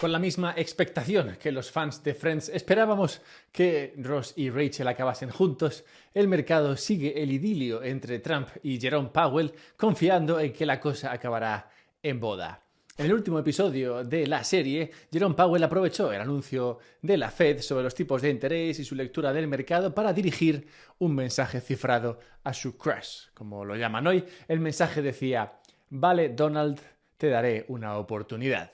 Con la misma expectación que los fans de Friends esperábamos que Ross y Rachel acabasen juntos, el mercado sigue el idilio entre Trump y Jerome Powell, confiando en que la cosa acabará en boda. En el último episodio de la serie, Jerome Powell aprovechó el anuncio de la Fed sobre los tipos de interés y su lectura del mercado para dirigir un mensaje cifrado a su crush, como lo llaman hoy. El mensaje decía: "Vale, Donald, te daré una oportunidad".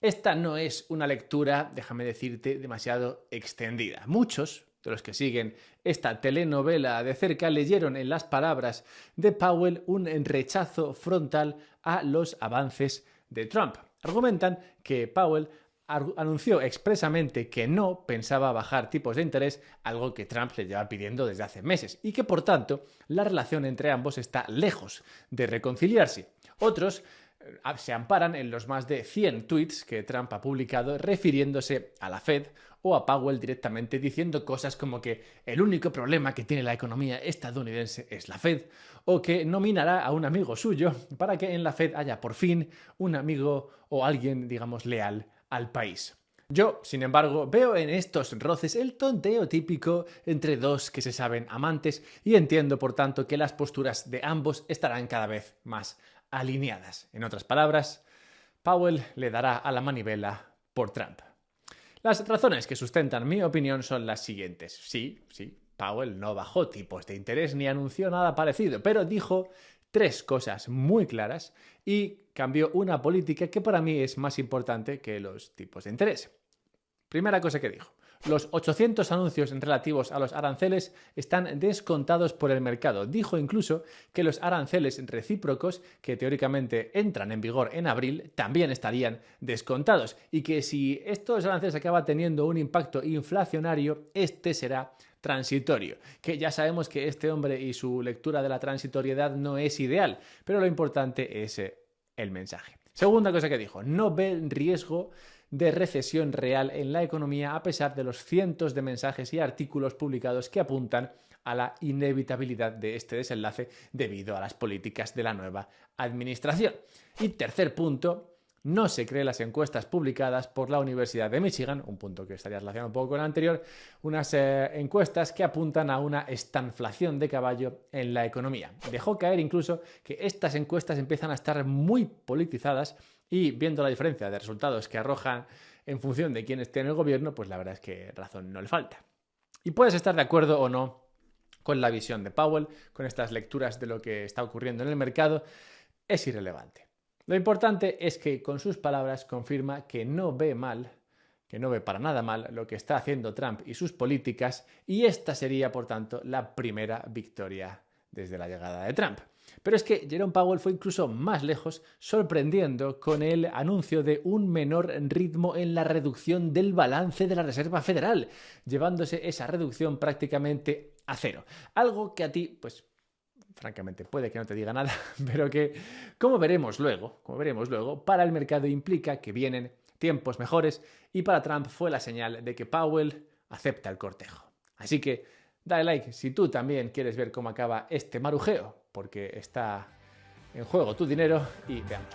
Esta no es una lectura, déjame decirte, demasiado extendida. Muchos de los que siguen esta telenovela de cerca leyeron en las palabras de Powell un rechazo frontal a los avances de Trump. Argumentan que Powell anunció expresamente que no pensaba bajar tipos de interés, algo que Trump le lleva pidiendo desde hace meses, y que por tanto la relación entre ambos está lejos de reconciliarse. Otros se amparan en los más de 100 tweets que Trump ha publicado refiriéndose a la Fed o a Powell directamente, diciendo cosas como que el único problema que tiene la economía estadounidense es la Fed, o que nominará a un amigo suyo para que en la Fed haya por fin un amigo o alguien, digamos, leal al país. Yo, sin embargo, veo en estos roces el tonteo típico entre dos que se saben amantes y entiendo, por tanto, que las posturas de ambos estarán cada vez más alineadas. En otras palabras, Powell le dará a la manivela por Trump. Las razones que sustentan mi opinión son las siguientes. Sí, Powell no bajó tipos de interés ni anunció nada parecido, pero dijo tres cosas muy claras y cambió una política que para mí es más importante que los tipos de interés. Primera cosa que dijo: los 800 anuncios relativos a los aranceles están descontados por el mercado. Dijo incluso que los aranceles recíprocos, que teóricamente entran en vigor en abril, también estarían descontados y que si estos aranceles acaban teniendo un impacto inflacionario, este será transitorio. Que ya sabemos que este hombre y su lectura de la transitoriedad no es ideal, pero lo importante es el mensaje. Segunda cosa que dijo: no ve riesgo de recesión real en la economía a pesar de los cientos de mensajes y artículos publicados que apuntan a la inevitabilidad de este desenlace debido a las políticas de la nueva administración. Y tercer punto: no se cree las encuestas publicadas por la Universidad de Michigan, un punto que estaría relacionado un poco con el anterior, unas encuestas que apuntan a una estanflación de caballo en la economía. Dejó caer incluso que estas encuestas empiezan a estar muy politizadas y, viendo la diferencia de resultados que arrojan en función de quién esté en el gobierno, pues la verdad es que razón no le falta. Y puedes estar de acuerdo o no con la visión de Powell, con estas lecturas de lo que está ocurriendo en el mercado, es irrelevante. Lo importante es que con sus palabras confirma que no ve para nada mal lo que está haciendo Trump y sus políticas, y esta sería, por tanto, la primera victoria desde la llegada de Trump. Pero es que Jerome Powell fue incluso más lejos, sorprendiendo con el anuncio de un menor ritmo en la reducción del balance de la Reserva Federal, llevándose esa reducción prácticamente a cero. Algo que a ti, pues, francamente, puede que no te diga nada, pero que, como veremos luego, para el mercado implica que vienen tiempos mejores, y para Trump fue la señal de que Powell acepta el cortejo. Así que dale like si tú también quieres ver cómo acaba este marujeo, porque está en juego tu dinero, y veamos.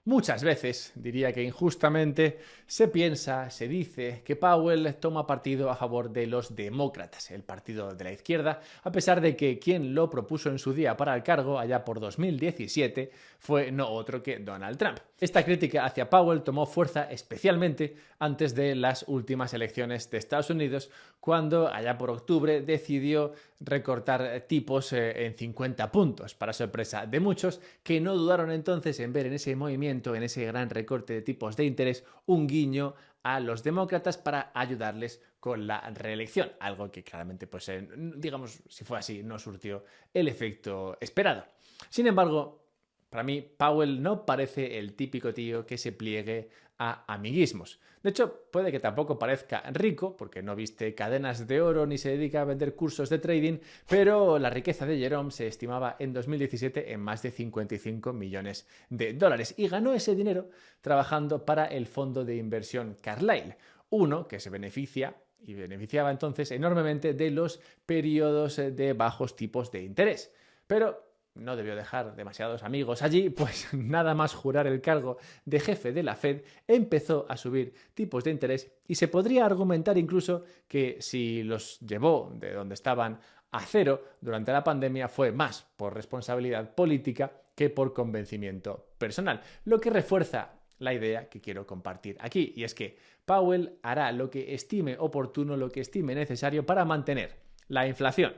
Muchas veces, diría que injustamente, se piensa, se dice que Powell toma partido a favor de los demócratas, el partido de la izquierda, a pesar de que quien lo propuso en su día para el cargo, allá por 2017, fue no otro que Donald Trump. Esta crítica hacia Powell tomó fuerza especialmente antes de las últimas elecciones de Estados Unidos, cuando allá por octubre decidió recortar tipos en 50 puntos, para sorpresa de muchos, que no dudaron entonces en ver en ese movimiento, en ese gran recorte de tipos de interés, un guiño a los demócratas para ayudarles con la reelección, algo que claramente, pues, digamos, si fue así, no surtió el efecto esperado. Sin embargo, Para mí, Powell no parece el típico tío que se pliegue a amiguismos. De hecho, puede que tampoco parezca rico, porque no viste cadenas de oro ni se dedica a vender cursos de trading, pero la riqueza de Jerome se estimaba en 2017 en más de 55 millones de dólares y ganó ese dinero trabajando para el fondo de inversión Carlyle, uno que se beneficia y beneficiaba entonces enormemente de los periodos de bajos tipos de interés. Pero no debió dejar demasiados amigos allí, pues nada más jurar el cargo de jefe de la Fed, empezó a subir tipos de interés y se podría argumentar incluso que si los llevó de donde estaban a cero durante la pandemia fue más por responsabilidad política que por convencimiento personal, lo que refuerza la idea que quiero compartir aquí, y es que Powell hará lo que estime oportuno, lo que estime necesario para mantener la inflación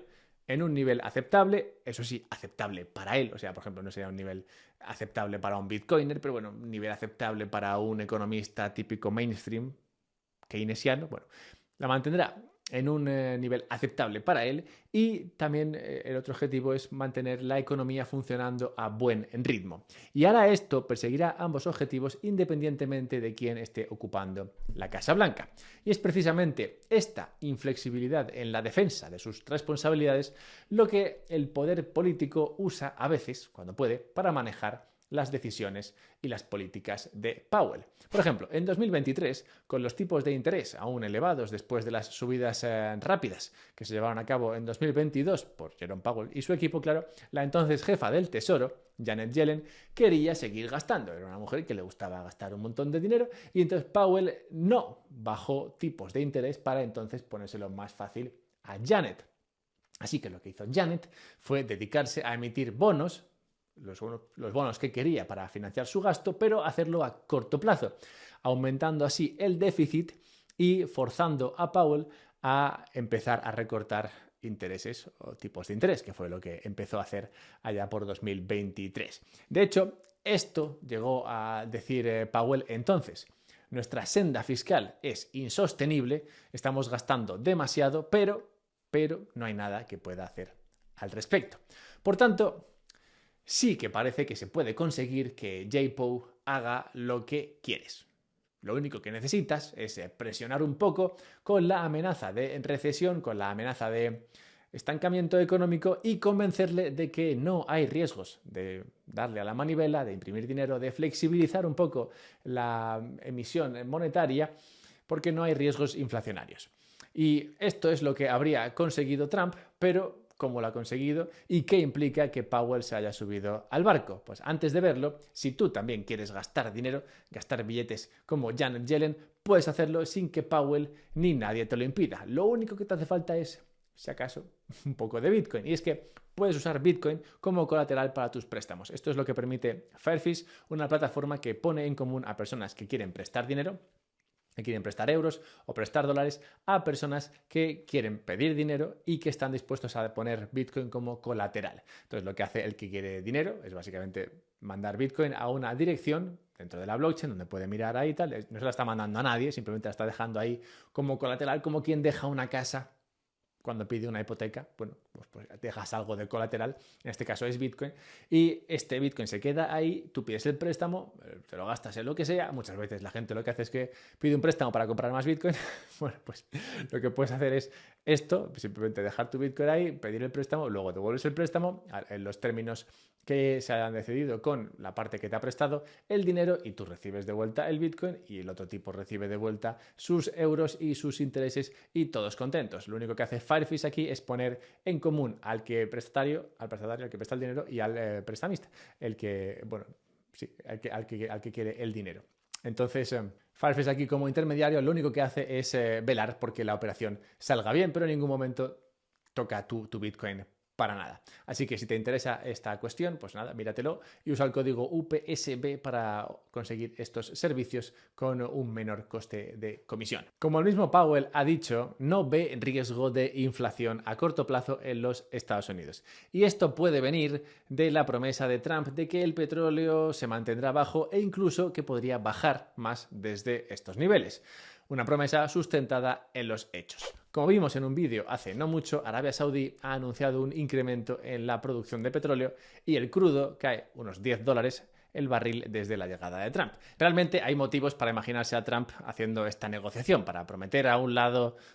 en un nivel aceptable, eso sí, aceptable para él, o sea, por ejemplo, no sería un nivel aceptable para un bitcoiner, pero bueno, un nivel aceptable para un economista típico mainstream, keynesiano, bueno, la mantendrá en un nivel aceptable para él y también el otro objetivo es mantener la economía funcionando a buen ritmo. Y ahora esto perseguirá ambos objetivos independientemente de quién esté ocupando la Casa Blanca. Y es precisamente esta inflexibilidad en la defensa de sus responsabilidades lo que el poder político usa a veces, cuando puede, para manejar las decisiones y las políticas de Powell. Por ejemplo, en 2023, con los tipos de interés aún elevados después de las subidas rápidas que se llevaron a cabo en 2022 por Jerome Powell y su equipo, claro, la entonces jefa del Tesoro, Janet Yellen, quería seguir gastando. Era una mujer que le gustaba gastar un montón de dinero y entonces Powell no bajó tipos de interés para entonces ponérselo más fácil a Janet. Así que lo que hizo Janet fue dedicarse a emitir bonos, los bonos que quería para financiar su gasto, pero hacerlo a corto plazo, aumentando así el déficit y forzando a Powell a empezar a recortar intereses o tipos de interés, que fue lo que empezó a hacer allá por 2023. De hecho, esto llegó a decir Powell entonces: nuestra senda fiscal es insostenible, estamos gastando demasiado, pero no hay nada que pueda hacer al respecto. Por tanto, sí que parece que se puede conseguir que JPO haga lo que quieres. Lo único que necesitas es presionar un poco con la amenaza de recesión, con la amenaza de estancamiento económico y convencerle de que no hay riesgos de darle a la manivela, de imprimir dinero, de flexibilizar un poco la emisión monetaria, porque no hay riesgos inflacionarios. Y esto es lo que habría conseguido Trump, pero ¿cómo lo ha conseguido? ¿Y qué implica que Powell se haya subido al barco? Pues antes de verlo, si tú también quieres gastar dinero, gastar billetes como Janet Yellen, puedes hacerlo sin que Powell ni nadie te lo impida. Lo único que te hace falta es, si acaso, un poco de Bitcoin. Y es que puedes usar Bitcoin como colateral para tus préstamos. Esto es lo que permite Fairfish, una plataforma que pone en común a personas que quieren prestar dinero, que quieren prestar euros o prestar dólares a personas que quieren pedir dinero y que están dispuestos a poner Bitcoin como colateral. Entonces, lo que hace el que quiere dinero es básicamente mandar Bitcoin a una dirección dentro de la blockchain donde puede mirar ahí y tal. No se la está mandando a nadie, simplemente la está dejando ahí como colateral, como quien deja una casa cuando pide una hipoteca. Bueno, pues dejas algo de colateral, en este caso es Bitcoin, y este Bitcoin se queda ahí, tú pides el préstamo, te lo gastas en lo que sea. Muchas veces la gente lo que hace es que pide un préstamo para comprar más Bitcoin. Bueno, pues lo que puedes hacer es esto, simplemente dejar tu Bitcoin ahí, pedir el préstamo, luego devuelves el préstamo en los términos que se hayan decidido con la parte que te ha prestado el dinero y tú recibes de vuelta el Bitcoin y el otro tipo recibe de vuelta sus euros y sus intereses y todos contentos. Lo único que hace Fairfish aquí es poner en común al prestatario, al que presta el dinero y al prestamista, al que quiere el dinero. Entonces, Fairfish aquí como intermediario lo único que hace es velar porque la operación salga bien, pero en ningún momento toca tu Bitcoin para nada. Así que si te interesa esta cuestión, pues nada, míratelo y usa el código UPSB para conseguir estos servicios con un menor coste de comisión. Como el mismo Powell ha dicho, no ve riesgo de inflación a corto plazo en los Estados Unidos. Y esto puede venir de la promesa de Trump de que el petróleo se mantendrá bajo e incluso que podría bajar más desde estos niveles. una promesa sustentada en los hechos. Como vimos en un vídeo hace no mucho, Arabia Saudí ha anunciado un incremento en la producción de petróleo y el crudo cae unos $10 el barril desde la llegada de Trump. Realmente hay motivos para imaginarse a Trump haciendo esta negociación, para prometer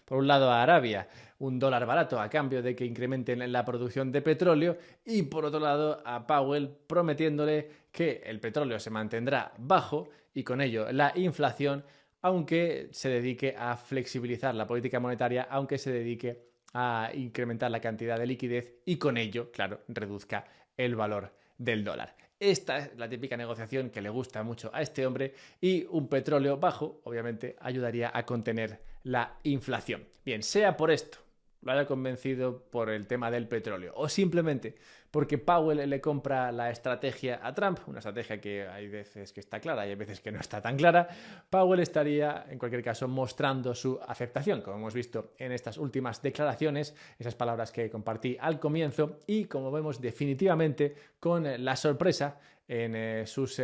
por un lado a Arabia un dólar barato a cambio de que incrementen la producción de petróleo y por otro lado a Powell prometiéndole que el petróleo se mantendrá bajo y con ello la inflación, aunque se dedique a flexibilizar la política monetaria, aunque se dedique a incrementar la cantidad de liquidez y con ello, claro, reduzca el valor del dólar. Esta es la típica negociación que le gusta mucho a este hombre y un petróleo bajo, obviamente, ayudaría a contener la inflación. Bien, sea por esto, lo haya convencido por el tema del petróleo o simplemente porque Powell le compra la estrategia a Trump, una estrategia que hay veces que está clara y hay veces que no está tan clara, Powell estaría, en cualquier caso, mostrando su aceptación, como hemos visto en estas últimas declaraciones, esas palabras que compartí al comienzo y, como vemos definitivamente, con la sorpresa en sus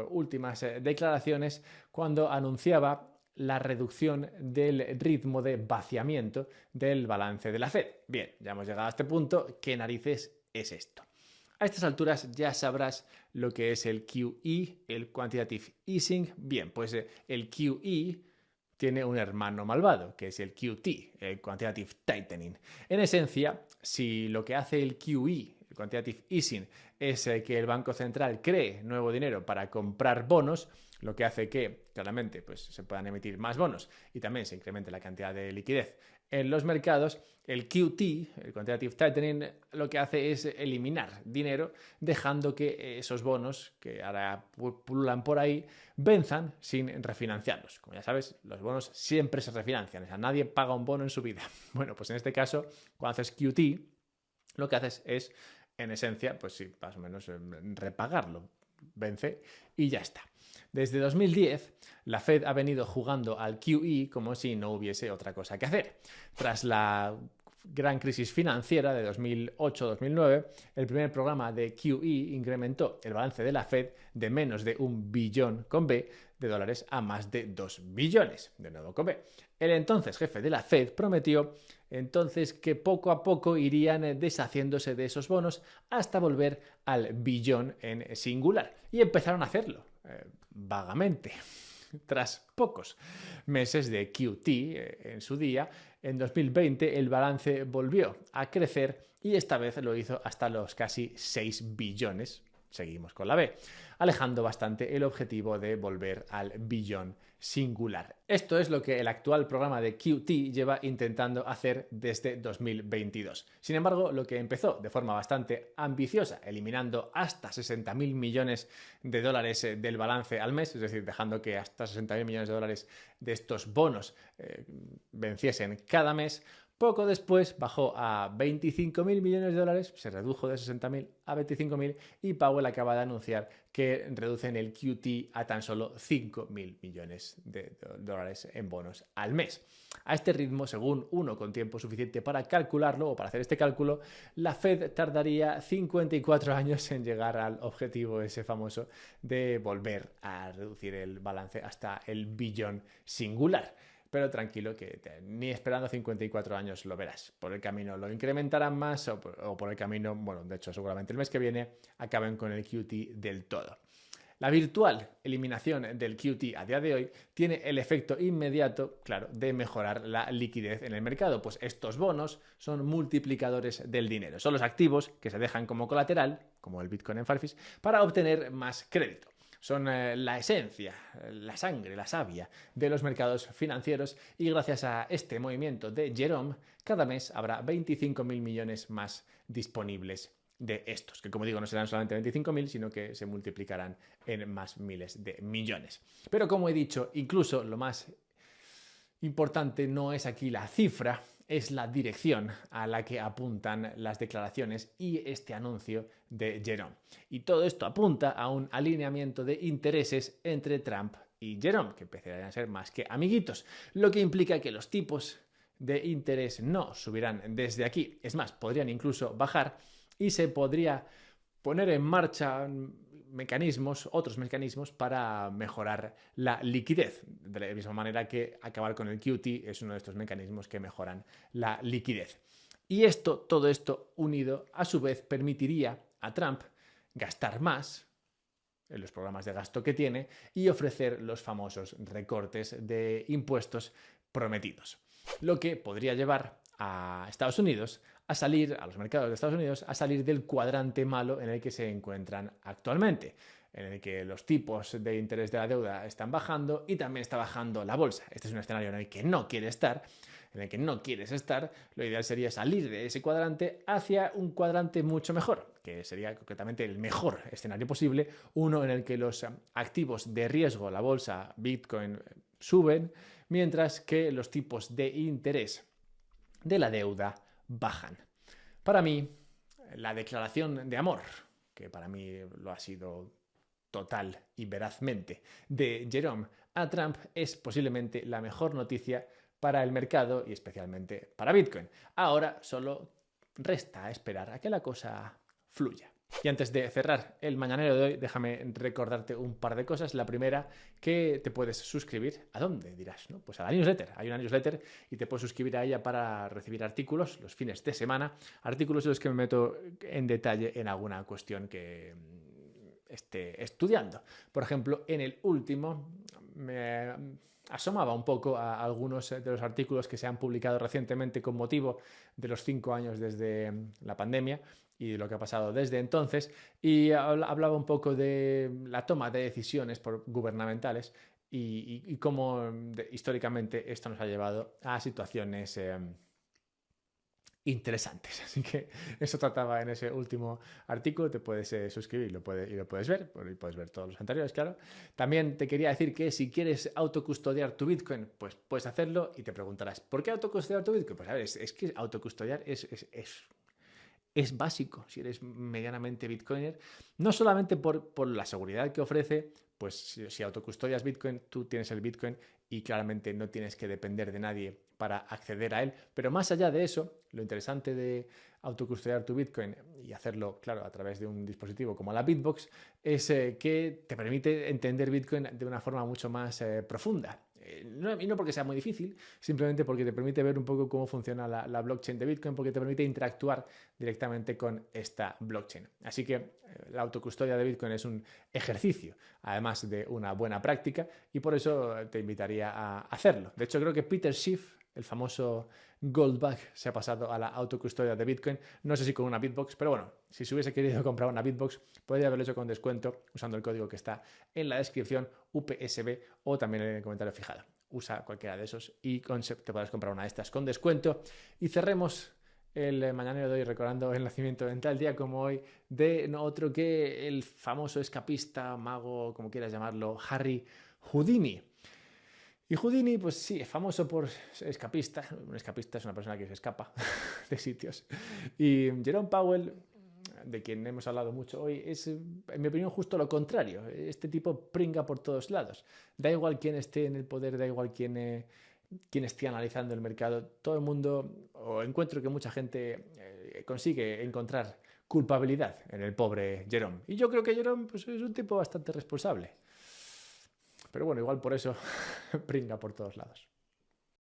últimas declaraciones cuando anunciaba la reducción del ritmo de vaciamiento del balance de la Fed. Bien, ya hemos llegado a este punto. ¿Qué narices es esto? A estas alturas ya sabrás lo que es el QE, el Quantitative Easing. Bien, pues el QE tiene un hermano malvado, que es el QT, el Quantitative Tightening. En esencia, si lo que hace el QE, el Quantitative Easing, es que el Banco Central cree nuevo dinero para comprar bonos, lo que hace que, claramente, pues, se puedan emitir más bonos y también se incremente la cantidad de liquidez en los mercados, el QT, el Quantitative Tightening, lo que hace es eliminar dinero, dejando que esos bonos que ahora pululan por ahí venzan sin refinanciarlos. Como ya sabes, los bonos siempre se refinancian, o sea, nadie paga un bono en su vida. Bueno, pues en este caso, cuando haces QT, lo que haces es, en esencia, pues sí, más o menos repagarlo, vence y ya está. Desde 2010, la Fed ha venido jugando al QE como si no hubiese otra cosa que hacer. Tras la gran crisis financiera de 2008-2009, el primer programa de QE incrementó el balance de la Fed de menos de $1 billón con B de dólares a más de 2 billones, de nuevo con B. El entonces jefe de la Fed prometió entonces que poco a poco irían deshaciéndose de esos bonos hasta volver al billón en singular. Y empezaron a hacerlo, vagamente. Tras pocos meses de QT en su día, en 2020 el balance volvió a crecer y esta vez lo hizo hasta los casi 6 billones. Seguimos con la B, alejando bastante el objetivo de volver al billón singular. Esto es lo que el actual programa de QT lleva intentando hacer desde 2022. Sin embargo, lo que empezó de forma bastante ambiciosa, eliminando hasta 60.000 millones de dólares del balance al mes, es decir, dejando que hasta 60.000 millones de dólares de estos bonos venciesen cada mes, poco después bajó a 25.000 millones de dólares, se redujo de 60.000 a 25.000 y Powell acaba de anunciar que reducen el QT a tan solo 5.000 millones de dólares en bonos al mes. A este ritmo, según uno con tiempo suficiente para calcularlo o para hacer este cálculo, la Fed tardaría 54 años en llegar al objetivo ese famoso de volver a reducir el balance hasta el billón singular. Pero tranquilo que ni esperando 54 años lo verás. Por el camino lo incrementarán más o por el camino, bueno, de hecho seguramente el mes que viene acaben con el QT del todo. La virtual eliminación del QT a día de hoy tiene el efecto inmediato, claro, de mejorar la liquidez en el mercado, pues estos bonos son multiplicadores del dinero. Son los activos que se dejan como colateral, como el Bitcoin en Farfetch, para obtener más crédito. Son la esencia, la sangre, la savia de los mercados financieros y gracias a este movimiento de Jerome, cada mes habrá 25.000 millones más disponibles de estos, que como digo no serán solamente 25.000, sino que se multiplicarán en más miles de millones. Pero como he dicho, incluso lo más importante no es aquí la cifra, es la dirección a la que apuntan las declaraciones y este anuncio de Jerome. Y todo esto apunta a un alineamiento de intereses entre Trump y Jerome, que empezarán a ser más que amiguitos, lo que implica que los tipos de interés no subirán desde aquí, es más, podrían incluso bajar y se podría poner en marcha otros mecanismos para mejorar la liquidez. De la misma manera que acabar con el QT es uno de estos mecanismos que mejoran la liquidez. Y todo esto unido, a su vez, permitiría a Trump gastar más en los programas de gasto que tiene y ofrecer los famosos recortes de impuestos prometidos. Lo que podría llevar a Estados Unidos a los mercados de Estados Unidos, a salir del cuadrante malo en el que se encuentran actualmente, en el que los tipos de interés de la deuda están bajando y también está bajando la bolsa. Este es un escenario en el que no quiere estar, en el que no quieres estar. Lo ideal sería salir de ese cuadrante hacia un cuadrante mucho mejor, que sería concretamente el mejor escenario posible, uno en el que los activos de riesgo, la bolsa, Bitcoin, suben, mientras que los tipos de interés de la deuda bajan. Para mí, la declaración de amor, que para mí lo ha sido total y verazmente, de Jerome a Trump, es posiblemente la mejor noticia para el mercado y especialmente para Bitcoin. Ahora solo resta esperar a que la cosa fluya. Y antes de cerrar el mañanero de hoy, déjame recordarte un par de cosas. La primera, que te puedes suscribir. ¿A dónde? Dirás, ¿no? Pues a la newsletter. Hay una newsletter y te puedes suscribir a ella para recibir artículos los fines de semana. Artículos en los que me meto en detalle en alguna cuestión que esté estudiando. Por ejemplo, en el último me asomaba un poco a algunos de los artículos que se han publicado recientemente con motivo de los 5 años desde la pandemia y lo que ha pasado desde entonces, y hablaba un poco de la toma de decisiones gubernamentales y cómo históricamente esto nos ha llevado a situaciones interesantes. Así que eso trataba en ese último artículo. Te puedes suscribir y lo puedes ver. Y puedes ver todos los anteriores, claro. También te quería decir que si quieres autocustodiar tu Bitcoin, pues puedes hacerlo y te preguntarás, ¿por qué autocustodiar tu Bitcoin? Pues a ver, es que autocustodiar es básico si eres medianamente bitcoiner, no solamente por la seguridad que ofrece, pues si autocustodias Bitcoin, tú tienes el Bitcoin y claramente no tienes que depender de nadie para acceder a él, pero más allá de eso, lo interesante de autocustodiar tu Bitcoin y hacerlo, claro, a través de un dispositivo como la Bitbox, es que te permite entender Bitcoin de una forma mucho más profunda. Y no porque sea muy difícil, simplemente porque te permite ver un poco cómo funciona la blockchain de Bitcoin, porque te permite interactuar directamente con esta blockchain. Así que la autocustodia de Bitcoin es un ejercicio, además de una buena práctica, y por eso te invitaría a hacerlo. De hecho, creo que Peter Schiff, el famoso Goldbug, se ha pasado a la autocustodia de Bitcoin. No sé si con una Bitbox, pero bueno, si se hubiese querido comprar una Bitbox, podría haberlo hecho con descuento usando el código que está en la descripción, UPSB, o también en el comentario fijado. Usa cualquiera de esos y te podrás comprar una de estas con descuento. Y cerremos el mañanero de hoy recordando el nacimiento en tal día como hoy de no otro que el famoso escapista, mago, como quieras llamarlo, Harry Houdini. Y Houdini, pues sí, es famoso por ser escapista. Un escapista es una persona que se escapa de sitios. Y Jerome Powell, de quien hemos hablado mucho hoy, es, en mi opinión, justo lo contrario. Este tipo pringa por todos lados. Da igual quién esté en el poder, da igual quién esté analizando el mercado. Todo el mundo, o encuentro que mucha gente consigue encontrar culpabilidad en el pobre Jerome. Y yo creo que Jerome pues, es un tipo bastante responsable. Pero bueno, igual por eso pringa por todos lados.